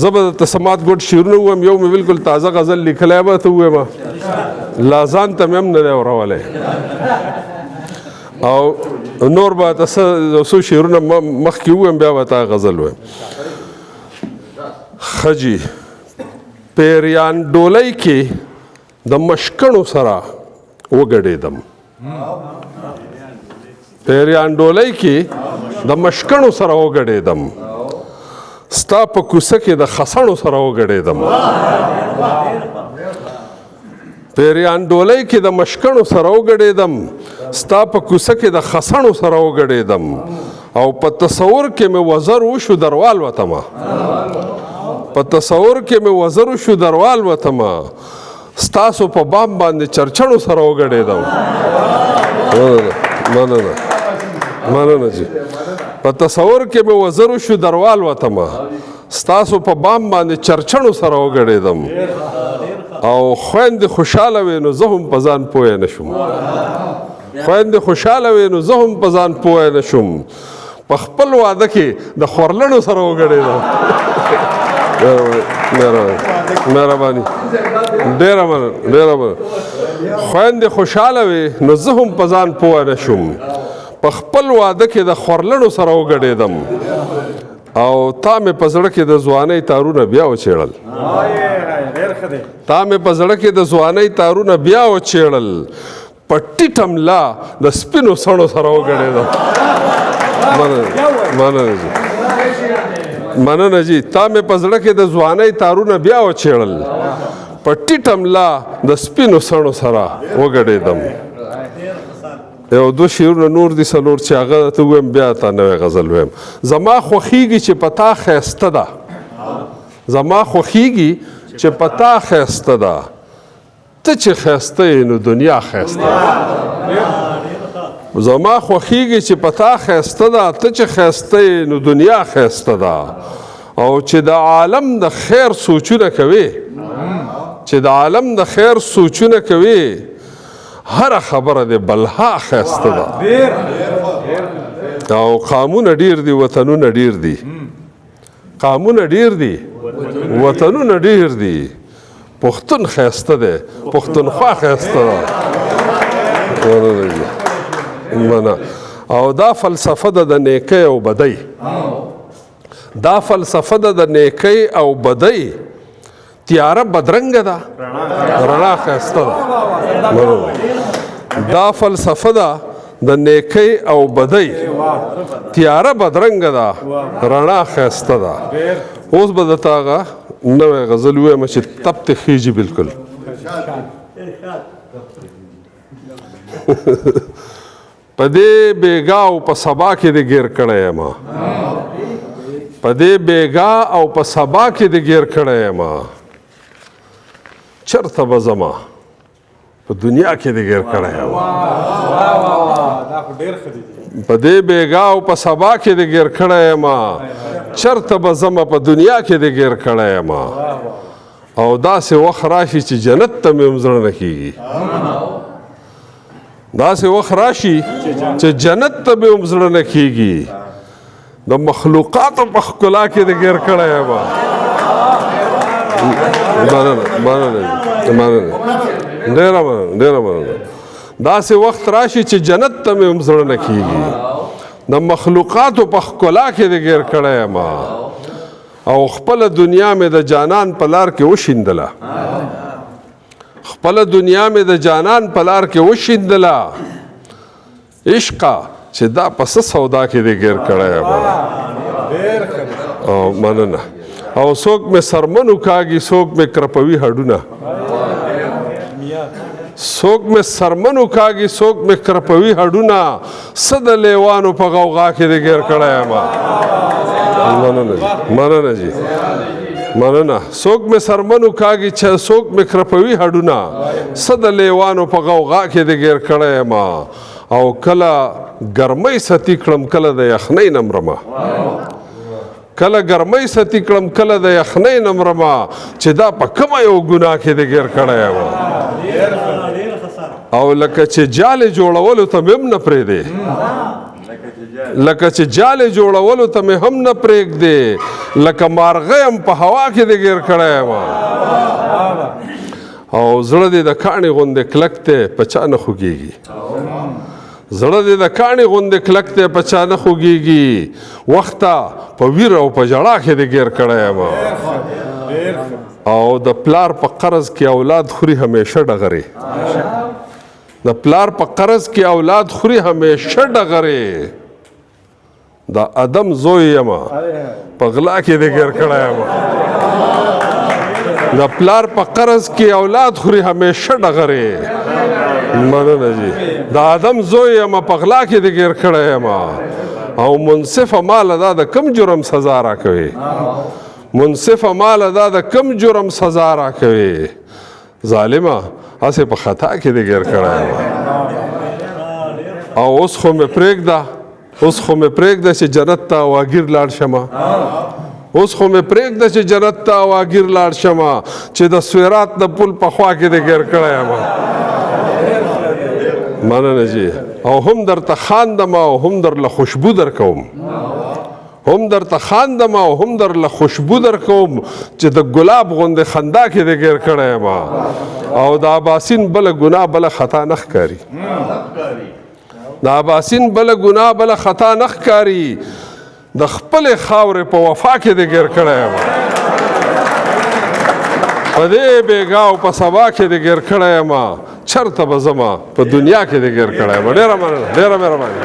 زه به درته سماعت ګوډ شعرونه ووایم یو مې بالکل تازه غزل لیکلی به ته ووایم لا ځان ته مې هم نه دی اورولی او نور به ته څو شعرونه مخکې ووایم بیا به تا غزل ووایم ښه جي پیریان ډولۍ کې د مشکڼو سره وګډېدم پیریان ډولۍ کې د مشکڼو سره وګډېدم ستا په کوڅه کې د خسڼو سره وګډېدم پیریان ډولۍ کې د مشکڼو سره وګډېدم ستا په کوڅه کې د خسڼو سره وګډېدم او په تصور کې مې وزر وشو دروال وتمه په تصور کې مې وزر وشو دروال وتمه ستاسو په بام باندې چرچڼو سره وګډېدم مننه جی په تصور کې مې وزر وشو دروال وتمه ستاسو په بام باندې چرچڼو سره وګډېدم او خویندې خوشحاله وې نو زه هم په ځان پوه نه شوم خویندې خوشحاله وې نو زه هم په ځان پوه نه شوم په خپل واده کې د خورلڼو سره وګډېدم مهرباني ډېره مننه خویندې خوشحاله وې نو زه هم په ځان پوه نه شوم په خپل واده کې د خورلڼو سره وګډېدم او تا مې په زړه کې د ځوانۍ تارونه بیا وچېړل تا مې په زړه کې د ځوانۍ تارونه بیا وچېړل په ټیټه ملا د سپینو سڼو سره وګډېدم مننه جي تا مې په زړه کې د ځوانۍ تارونه بیا وچېړل په ټیټه ملا د سپینو سڼو سره وګډېدم یو دو شعرونه نور دي څلور چې هغه ته ووایم بیا تا نوی غزل ووایم زما خوښیږي چې په تا ښایسته ده زما خوښیږي چې په تا ښایسته ده ته چې ښایسته یې نو دنیا ښایسته ده زما خوښیږي چې په تا ښایسته ده ته چې ښایسته یې نو دنیا ښایسته ده او چې د عالم د خیر سوچونه کوې چې د عالم د خیر سوچونه کوې هر خبره د بلها ښایسته ده او قامونه ډیر دي وطنونه ډیر دي قامونه ډیر دي وطنونه ډیر دي پښتون ښایسته دی پښتونخوا ښایسته ده او دا فلسفه ده د نیکۍ او بدۍ دا فلسفه ده د نیکۍ او بدۍ تیاره بدرنګه ده رڼا ښایسته ده دا فلسفه ده د نیکۍ او بدۍ تیاره بدرنګه ده رڼا ښایسته ده اوس به درته هغه نوی غزل ووایم چې تب ته خیږي بلکل په دې بېګا او په سبا کې دې ګیر کړی یم په دې بېګا او په سبا کې دې ګیر کړی یم چرته به ځمه په دنیا کې دې ګیر کړی یم په دې بېګا او په سبا کې دې ګیر کړی یم چرته به ځمه په دنیا کې دې ګیر کړی یم او داسې وخت راشي چې جنت ته مې هم زړه نه کېږي داسې وخت راشي چې جنت ته مې هم زړه نه کېږي د مخلوقاتو په ښکلا کې دې ګیر کړی یم ډېره مننه داسې وخت راشي چې جنت ته مې هم زړه نه کېږي د مخلوقاتو په ښکلا کې دې ګیر کړی یم او خپله دنیا مې د جانان په لار کې وشیندله خپله دنیا مې د جانان په لار کې وشیندله عشقه چې دا په څه سودا کې دې ګیر کړی یم مننه او څوک مې سرمنو کاږي څوک مې کرپوي هډونه څوک مې سرمنو کاږي څوک مې کرپوي هډونه څه د لیوانو په غوغا کې دې ګیر کړی یم مننه جي مننه څوک مې سرمنو کاږي څوک مې کرپوي هډونه څه د لیوانو په غوغا کې دې ګیر کړی یم او کله ګرمۍ ستی کړم کله د یخنۍ نه مرمه کله ګرمۍ ستی کړم کله د یخنۍ نه مرمه چې دا په کومه یو ګناه کې دې ګیر کړی یم او لکه چې جالې جوړولو ته مې هم نه پرېږدې لکه چې جال جوړولو ته مې هم نه پرېږدې لکه مارغه یم په هوا کې دې ګیر کړی یم او زړه دې د کاڼي غوندې کلک دی په چا نه خوږېږي زړه دې د کاڼي غوندې کلک دی په چا نه خوږېږي وخته په ویر او په ژړا کې دې ګیر کړی یم او د پلار په قرض کې اولاد خوري همیشه ډغرې د پلار په قرض کې اولاد خوري همیشه ډغرې د ادم زوی یم په غلا کې دې ګیر کړی یم د پلار په قرض کې اولاد خوري همیشه ډغرې مننه جی د ادم زوی یم په غلا کې دې ګیر کړی یم او منصفه ماله دا د کم جرم سزا راکوي منصفه ماله دا د کم جرم سزا راکوي ظالمه هسې په خطا کې دې ګیر کړی یم او اوس خو مې پرېږده چې جنت ته واګیر لاړ شمه اوس خو مې پرېږده چې جنت ته واګیر لاړ شمه چې د سویرات د پل په خوا کې دې ګیر کړی یم مننه جی او هم درته خاندم او هم درله خوشبو درکوم هم درته خاندم او هم درله خوشبو درکوم چې د ګلاب غوندې خندا کې دې ګیر کړی یم او د اباسین بله ګناه بله خطا نه ښکاري د اباسین بله ګناه بله خطا نه ښکاري د خپلې خاورې په وفا کې دې ګیر کړی یم په دې بېګا او په سبا کې دې ګیر کړی یم چرته به ځمه په دنیا کې دې ګیر کړی یم ډېره مننه ډېره مهرباني